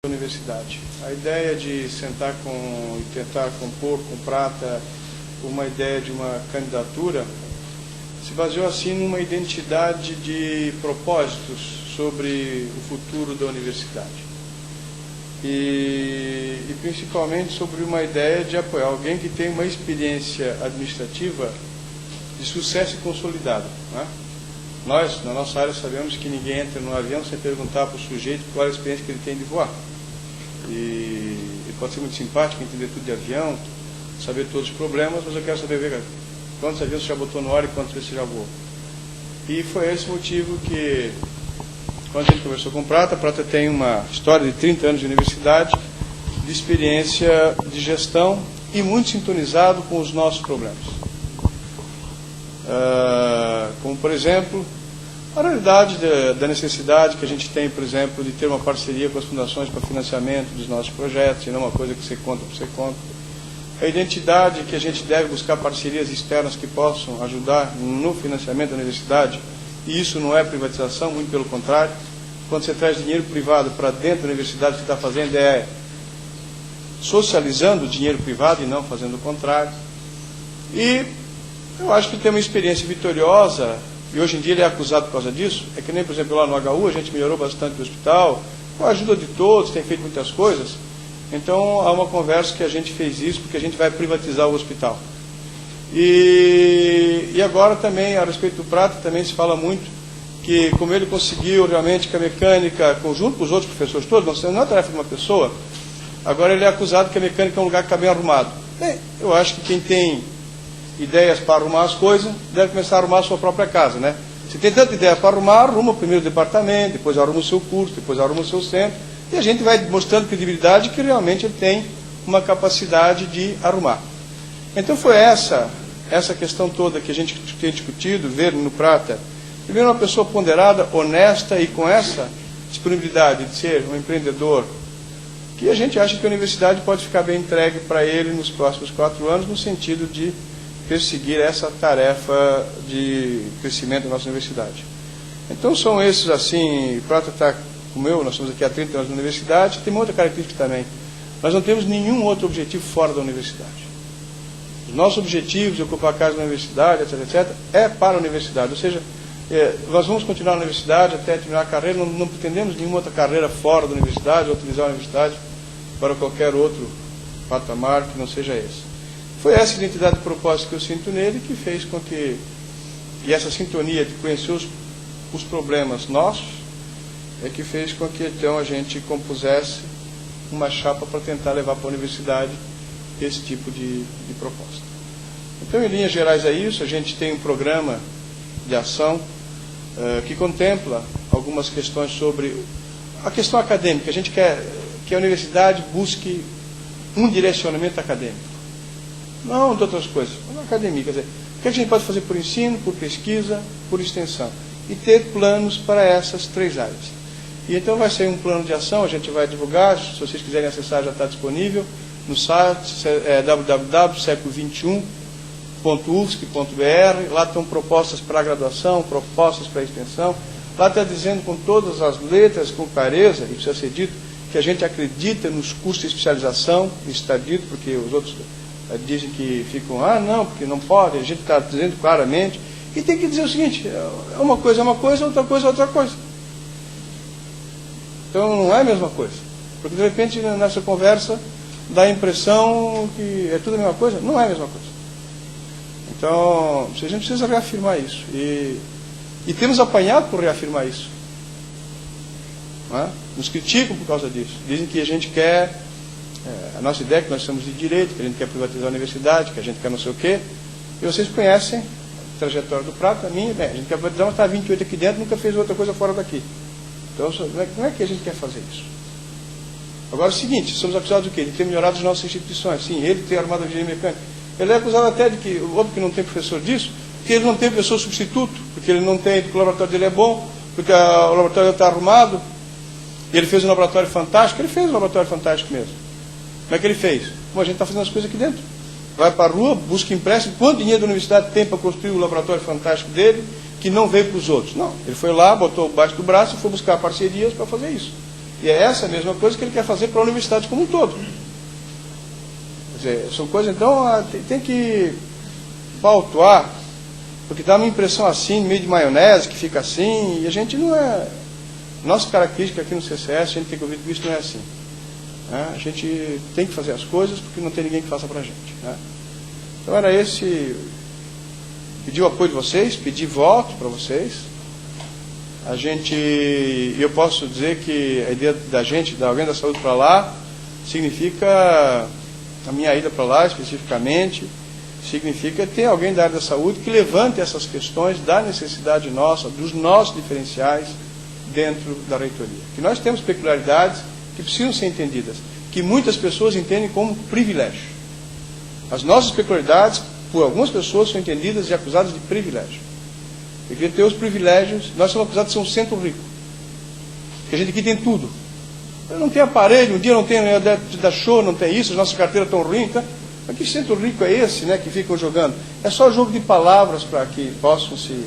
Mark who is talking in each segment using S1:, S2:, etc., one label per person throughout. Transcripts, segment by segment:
S1: Universidade. A ideia de sentar e tentar compor com Prata uma ideia de uma candidatura se baseou assim numa identidade de propósitos sobre o futuro da universidade e principalmente sobre uma ideia de apoiar alguém que tem uma experiência administrativa de sucesso e consolidado, né? Nós, na nossa área, sabemos que ninguém entra no avião sem perguntar para o sujeito qual é a experiência que ele tem de voar. E pode ser muito simpático, entender tudo de avião, saber todos os problemas, mas eu quero saber quantos aviões você já botou no ar e quantos vezes você já voou. E foi esse motivo que, quando a gente conversou com Prata tem uma história de 30 anos de universidade, de experiência de gestão e muito sintonizado com os nossos problemas. Como, por exemplo, a realidade da necessidade que a gente tem, por exemplo, de ter uma parceria com as fundações para financiamento dos nossos projetos, e não uma coisa que você conta por você conta. A identidade que a gente deve buscar parcerias externas que possam ajudar no financiamento da universidade, e isso não é privatização, muito pelo contrário. Quando você traz dinheiro privado para dentro da universidade, o que está fazendo é socializando o dinheiro privado e não fazendo o contrário. E eu acho que tem uma experiência vitoriosa, e hoje em dia ele é acusado por causa disso. É que nem, por exemplo, lá no HU a gente melhorou bastante o hospital, com a ajuda de todos, tem feito muitas coisas. Então há uma conversa que a gente fez isso, porque a gente vai privatizar o hospital. E agora também, a respeito do Prata, também se fala muito que como ele conseguiu realmente que a mecânica, junto com os outros professores todos, não é tarefa de uma pessoa, agora ele é acusado que a mecânica é um lugar que está bem arrumado. Bem, eu acho que quem tem ideias para arrumar as coisas, deve começar a arrumar a sua própria casa, né? Se tem tanta ideia para arrumar, arruma primeiro o departamento, depois arruma o seu curso, depois arruma o seu centro, e a gente vai mostrando credibilidade que realmente ele tem uma capacidade de arrumar. Então foi essa questão toda que a gente tem discutido, ver no Prata, primeiro uma pessoa ponderada, honesta e com essa disponibilidade de ser um empreendedor, que a gente acha que a universidade pode ficar bem entregue para ele nos próximos 4 anos, no sentido de perseguir essa tarefa de crescimento da nossa universidade. Então são esses assim, Prata está como eu, nós estamos aqui há 30 anos na universidade, tem uma outra característica também, nós não temos nenhum outro objetivo fora da universidade. Os nossos objetivos de ocupar a casa na universidade, etc., é para a universidade, ou seja, nós vamos continuar na universidade até terminar a carreira, não pretendemos nenhuma outra carreira fora da universidade, ou utilizar a universidade para qualquer outro patamar que não seja esse. Foi essa identidade de propósito que eu sinto nele que fez com que, e essa sintonia de conhecer os problemas nossos, é que fez com que então a gente compusesse uma chapa para tentar levar para a universidade esse tipo de proposta. Então, em linhas gerais é isso, a gente tem um programa de ação que contempla algumas questões sobre a questão acadêmica. A gente quer que a universidade busque um direcionamento acadêmico. Não de outras coisas, na academia. Quer dizer, o que a gente pode fazer por ensino, por pesquisa, por extensão? E ter planos para essas 3 áreas. E então vai ser um plano de ação, a gente vai divulgar, se vocês quiserem acessar já está disponível no site www.seculo21.ufsc.br. Lá estão propostas para a graduação, propostas para a extensão. Lá está dizendo com todas as letras, com clareza, e precisa ser dito, que a gente acredita nos cursos de especialização, isso está dito, porque os outros dizem que ficam, não, porque não pode, a gente está dizendo claramente, e tem que dizer o seguinte, uma coisa é uma coisa, outra coisa é outra coisa. Então não é a mesma coisa, porque de repente nessa conversa dá a impressão que é tudo a mesma coisa, não é a mesma coisa. Então a gente precisa reafirmar isso, e temos apanhado por reafirmar isso. Não é? Nos criticam por causa disso, dizem que a gente quer... a nossa ideia é que nós somos de direito, que a gente quer privatizar a universidade, que a gente quer não sei o quê. E vocês conhecem a trajetória do Prata, a minha, a gente quer privatizar, mas está 28 aqui dentro, nunca fez outra coisa fora daqui. Então, não é que a gente quer fazer isso. Agora é o seguinte, somos acusados do quê? De ter melhorado as nossas instituições. Sim, ele tem armado a engenharia mecânica. Ele é acusado até de que, óbvio que não tem professor disso, porque ele não tem professor substituto, porque ele não tem, porque o laboratório dele é bom, porque o laboratório está arrumado, e ele fez um laboratório fantástico, ele fez um laboratório fantástico mesmo. Como é que ele fez? Bom, a gente está fazendo as coisas aqui dentro. Vai para a rua, busca empréstimo. Quanto dinheiro da universidade tem para construir o laboratório fantástico dele, que não veio para os outros? Não. Ele foi lá, botou baixo do braço e foi buscar parcerias para fazer isso. E é essa mesma coisa que ele quer fazer para a universidade como um todo. Quer dizer, são coisas, então, tem que pautuar, porque dá uma impressão assim, meio de maionese, que fica assim, e a gente não é... Nossa característica aqui no CCS, a gente tem que ouvir que isso não é assim. Né? A gente tem que fazer as coisas porque não tem ninguém que faça para a gente. Né? Então era esse... Pedir o apoio de vocês, pedir voto para vocês. Eu posso dizer que a ideia da gente, de alguém da saúde para lá, significa, a minha ida para lá especificamente, significa ter alguém da área da saúde que levante essas questões da necessidade nossa, dos nossos diferenciais dentro da reitoria. Que nós temos peculiaridades que precisam ser entendidas, que muitas pessoas entendem como privilégio. As nossas peculiaridades, por algumas pessoas, são entendidas e acusadas de privilégio. Eu queria ter os privilégios. Nós somos acusados de ser um centro rico, porque a gente aqui tem tudo. Eu não tenho aparelho, um dia não tem da show, não tem isso, as nossas carteiras estão ruins. Tá? Mas que centro rico é esse, né, que ficam jogando? É só jogo de palavras para que possam se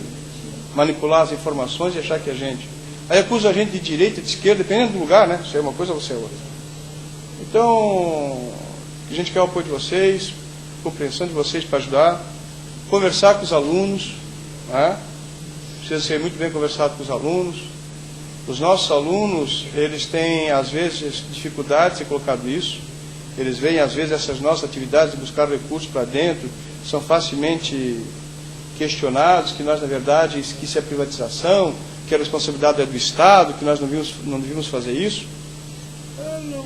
S1: manipular as informações e achar que a gente... Aí acusa a gente de direita, de esquerda, dependendo do lugar, né? Se é uma coisa ou se é outra. Então, a gente quer o apoio de vocês, compreensão de vocês para ajudar, conversar com os alunos, né? Precisa ser muito bem conversado com os alunos. Os nossos alunos, eles têm, às vezes, dificuldade de ser colocado isso. Eles veem, às vezes, essas nossas atividades de buscar recursos para dentro, são facilmente questionados, que nós, na verdade, que isso é privatização, que a responsabilidade é do Estado, que nós não devíamos fazer isso.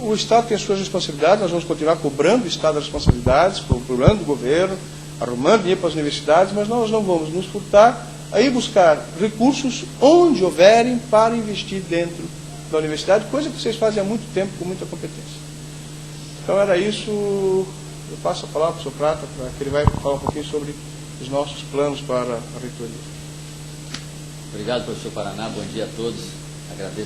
S1: O Estado tem as suas responsabilidades, nós vamos continuar cobrando o Estado as responsabilidades, cobrando o governo, arrumando dinheiro para as universidades, mas nós não vamos nos furtar a ir buscar recursos onde houverem para investir dentro da universidade, coisa que vocês fazem há muito tempo com muita competência. Então era isso. Eu passo a palavra para o Sr. Prata, para que ele vai falar um pouquinho sobre os nossos planos para a reitoria.
S2: Obrigado, professor Paraná. Bom dia a todos. Agradeço